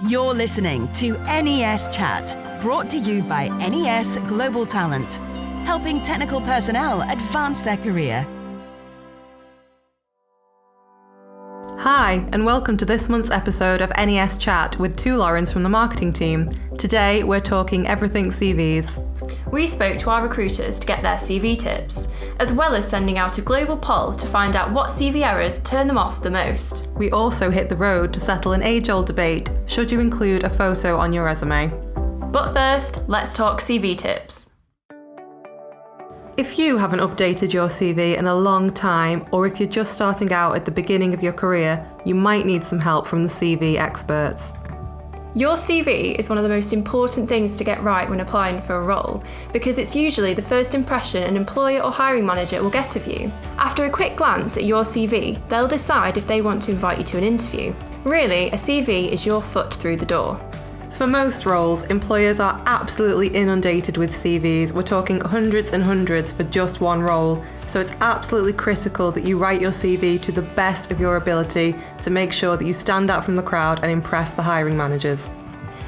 You're listening to NES Chat, brought to you by NES Global Talent, helping technical personnel advance their career. Hi, and welcome to this month's episode of NES Chat with two Laurens from the marketing team. Today, we're talking everything CVs. We spoke to our recruiters to get their CV tips, as well as sending out a global poll to find out what CV errors turn them off the most. We also hit the road to settle an age-old debate: should you include a photo on your resume? But first, let's talk CV tips. If you haven't updated your CV in a long time, or if you're just starting out at the beginning of your career, you might need some help from the CV experts. Your CV is one of the most important things to get right when applying for a role, because it's usually the first impression an employer or hiring manager will get of you. After a quick glance at your CV, they'll decide if they want to invite you to an interview. Really, a CV is your foot through the door. For most roles, employers are absolutely inundated with CVs. We're talking hundreds and hundreds for just one role. So it's absolutely critical that you write your CV to the best of your ability to make sure that you stand out from the crowd and impress the hiring managers.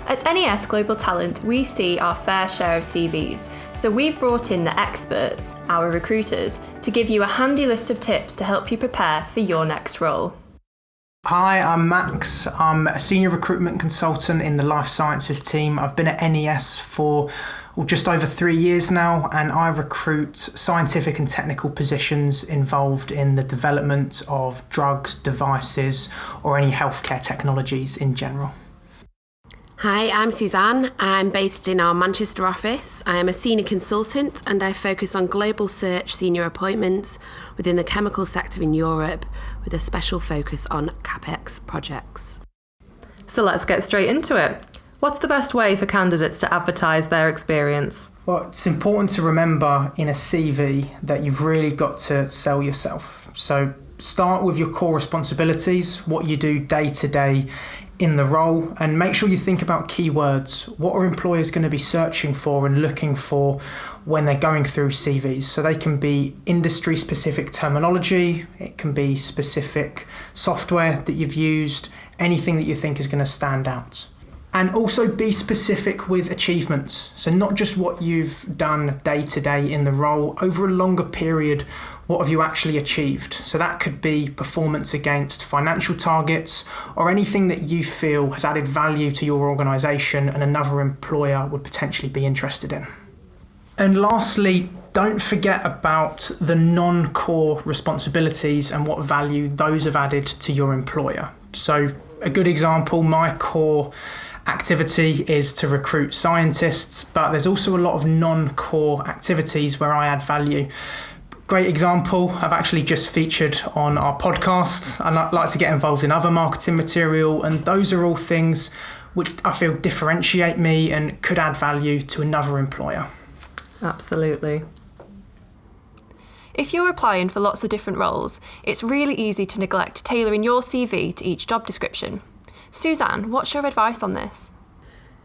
At NES Global Talent, we see our fair share of CVs, so we've brought in the experts, our recruiters, to give you a handy list of tips to help you prepare for your next role. Hi, I'm Max. I'm a senior recruitment consultant in the life sciences team. I've been at NES for just over 3 years now, and I recruit scientific and technical positions involved in the development of drugs, devices, or any healthcare technologies in general. Hi, I'm Suzanne. I'm based in our Manchester office. I am a senior consultant and I focus on global search senior appointments within the chemical sector in Europe, with a special focus on CapEx projects. So let's get straight into it. What's the best way for candidates to advertise their experience? Well, it's important to remember in a CV that you've really got to sell yourself. So start with your core responsibilities, what you do day to day in the role, and make sure you think about keywords. What are employers going to be searching for and looking for when they're going through CVs? So they can be industry specific terminology, it can be specific software that you've used, anything that you think is going to stand out. And also be specific with achievements. So not just what you've done day to day in the role, over a longer period, what have you actually achieved? So that could be performance against financial targets or anything that you feel has added value to your organisation and another employer would potentially be interested in. And lastly, don't forget about the non-core responsibilities and what value those have added to your employer. So a good example, my core activity is to recruit scientists, but there's also a lot of non-core activities where I add value. Great example, I've actually just featured on our podcast. I like to get involved in other marketing material, and those are all things which I feel differentiate me and could add value to another employer. Absolutely. If you're applying for lots of different roles, it's really easy to neglect tailoring your CV to each job description. Suzanne, what's your advice on this?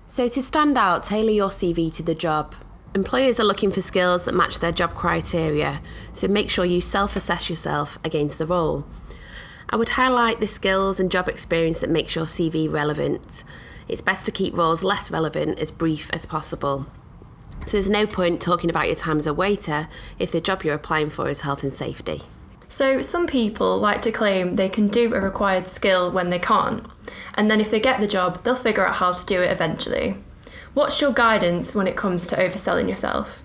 So to stand out, tailor your CV to the job. Employers are looking for skills that match their job criteria, so make sure you self-assess yourself against the role. I would highlight the skills and job experience that makes your CV relevant. It's best to keep roles less relevant as brief as possible. So there's no point talking about your time as a waiter if the job you're applying for is health and safety. So some people like to claim they can do a required skill when they can't, and then if they get the job, they'll figure out how to do it eventually. What's your guidance when it comes to overselling yourself?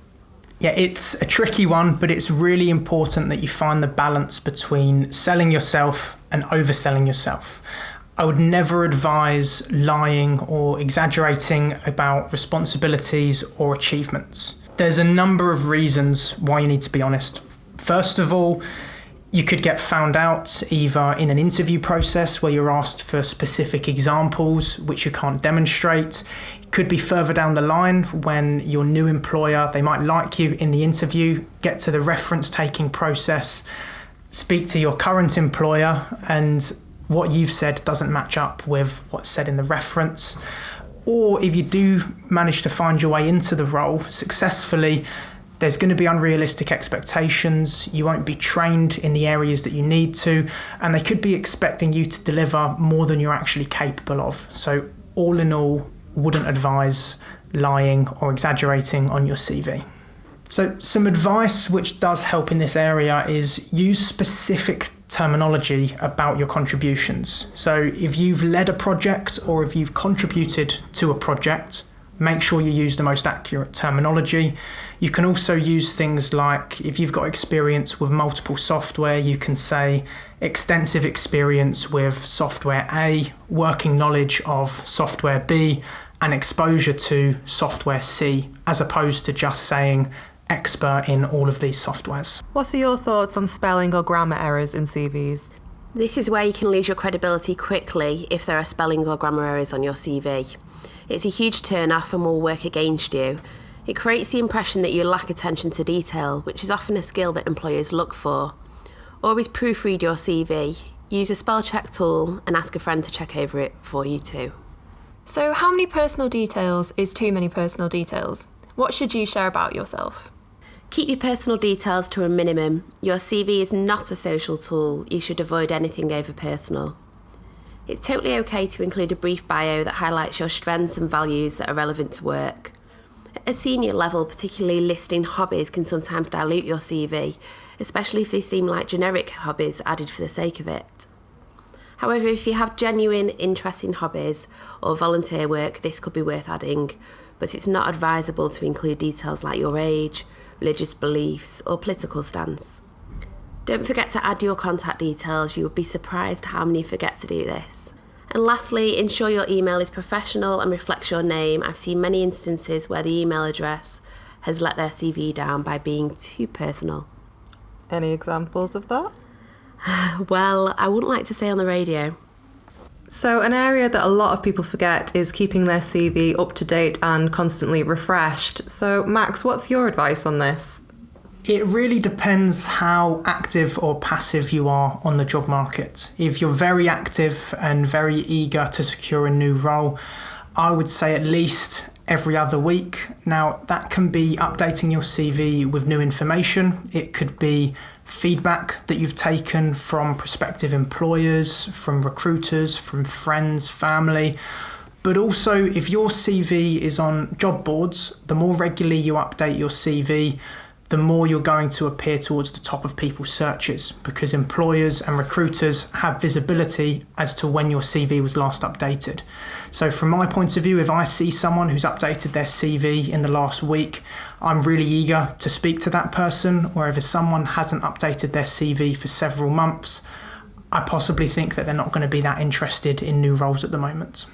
Yeah, it's a tricky one, but it's really important that you find the balance between selling yourself and overselling yourself. I would never advise lying or exaggerating about responsibilities or achievements. There's a number of reasons why you need to be honest. First of all, you could get found out either in an interview process where you're asked for specific examples which you can't demonstrate. It could be further down the line when your new employer, they might like you in the interview, get to the reference taking process, speak to your current employer, and what you've said doesn't match up with what's said in the reference. Or if you do manage to find your way into the role successfully, there's going to be unrealistic expectations, you won't be trained in the areas that you need to, and they could be expecting you to deliver more than you're actually capable of. So all in all, wouldn't advise lying or exaggerating on your CV. So some advice which does help in this area is use specific terminology about your contributions. So if you've led a project or if you've contributed to a project, make sure you use the most accurate terminology. You can also use things like, if you've got experience with multiple software, you can say extensive experience with software A, working knowledge of software B, and exposure to software C, as opposed to just saying expert in all of these softwares. What are your thoughts on spelling or grammar errors in CVs? This is where you can lose your credibility quickly if there are spelling or grammar errors on your CV. It's a huge turn-off and will work against you. It creates the impression that you lack attention to detail, which is often a skill that employers look for. Always proofread your CV, use a spell check tool, and ask a friend to check over it for you too. So how many personal details is too many personal details? What should you share about yourself? Keep your personal details to a minimum. Your CV is not a social tool. You should avoid anything over personal. It's totally okay to include a brief bio that highlights your strengths and values that are relevant to work. At a senior level, particularly listing hobbies can sometimes dilute your CV, especially if they seem like generic hobbies added for the sake of it. However, if you have genuine interest in hobbies or volunteer work, this could be worth adding, but it's not advisable to include details like your age, religious beliefs, or political stance. Don't forget to add your contact details. You would be surprised how many forget to do this. And lastly, ensure your email is professional and reflects your name. I've seen many instances where the email address has let their CV down by being too personal. Any examples of that? Well, I wouldn't like to say on the radio. So an area that a lot of people forget is keeping their CV up to date and constantly refreshed. So Max, what's your advice on this? It really depends how active or passive you are on the job market. If you're very active and very eager to secure a new role, I would say at least every other week. Now, that can be updating your CV with new information. It could be feedback that you've taken from prospective employers, from recruiters, from friends, family. But also, if your CV is on job boards, the more regularly you update your CV, the more you're going to appear towards the top of people's searches, because employers and recruiters have visibility as to when your CV was last updated. So from my point of view, if I see someone who's updated their CV in the last week, I'm really eager to speak to that person. Or if someone hasn't updated their CV for several months, I possibly think that they're not going to be that interested in new roles at the moment.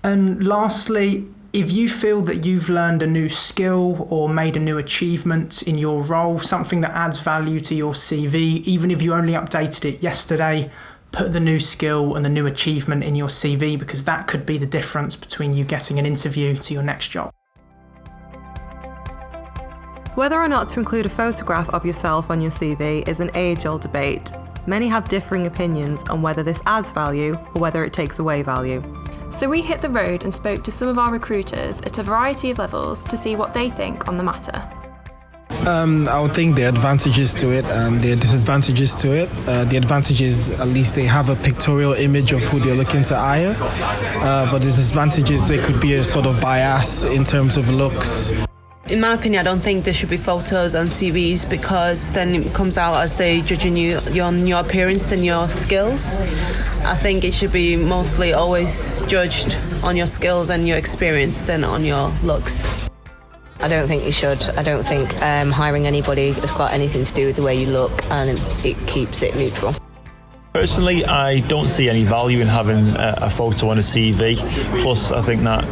And lastly, if you feel that you've learned a new skill or made a new achievement in your role, something that adds value to your CV, even if you only updated it yesterday, put the new skill and the new achievement in your CV, because that could be the difference between you getting an interview to your next job. Whether or not to include a photograph of yourself on your CV is an age-old debate. Many have differing opinions on whether this adds value or whether it takes away value. So we hit the road and spoke to some of our recruiters at a variety of levels to see what they think on the matter. I would think there are advantages to it and there are disadvantages to it. The advantages, at least they have a pictorial image of who they're looking to hire. But the disadvantages, there could be a sort of bias in terms of looks. In my opinion, I don't think there should be photos on CVs, because then it comes out as they judging you on your appearance and your skills. I think it should be mostly always judged on your skills and your experience than on your looks. I don't think you should. I don't think hiring anybody has got anything to do with the way you look, and it keeps it neutral. Personally, I don't see any value in having a photo on a CV. Plus, I think that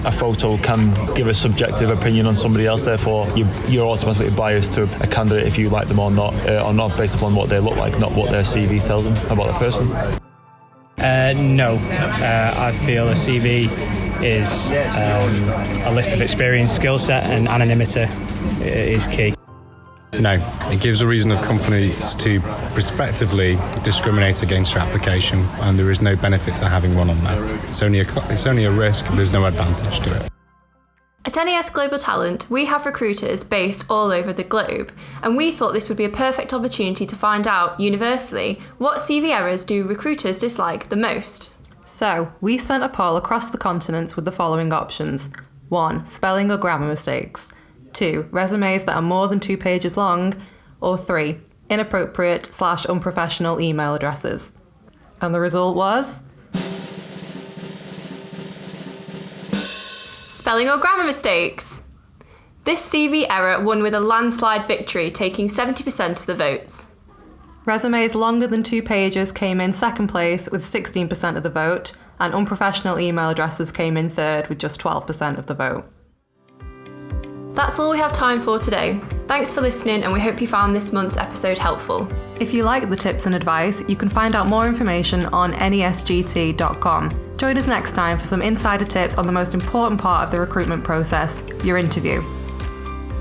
a photo can give a subjective opinion on somebody else. Therefore, you're automatically biased to a candidate if you like them or not based upon what they look like, not what their CV tells them about the person. No, I feel a CV is a list of experience, skill set, and anonymity is key. No, it gives a reason of companies to prospectively discriminate against your application, and there is no benefit to having one on there. It's only a risk, there's no advantage to it. At NES Global Talent, we have recruiters based all over the globe, and we thought this would be a perfect opportunity to find out, universally, what CV errors do recruiters dislike the most. So, we sent a poll across the continents with the following options. 1. Spelling or grammar mistakes. 2. Resumes that are more than 2 pages long. Or 3. Inappropriate/unprofessional email addresses. And the result was... Spelling or grammar mistakes. This CV error won with a landslide victory, taking 70% of the votes. Resumes longer than 2 pages came in second place with 16% of the vote, and unprofessional email addresses came in third with just 12% of the vote. That's all we have time for today. Thanks for listening, and we hope you found this month's episode helpful. If you like the tips and advice, you can find out more information on nesgt.com. Join us next time for some insider tips on the most important part of the recruitment process, your interview.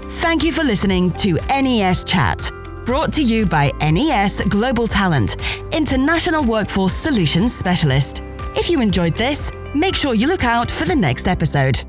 Thank you for listening to NES Chat, brought to you by NES Global Talent, International Workforce Solutions Specialist. If you enjoyed this, make sure you look out for the next episode.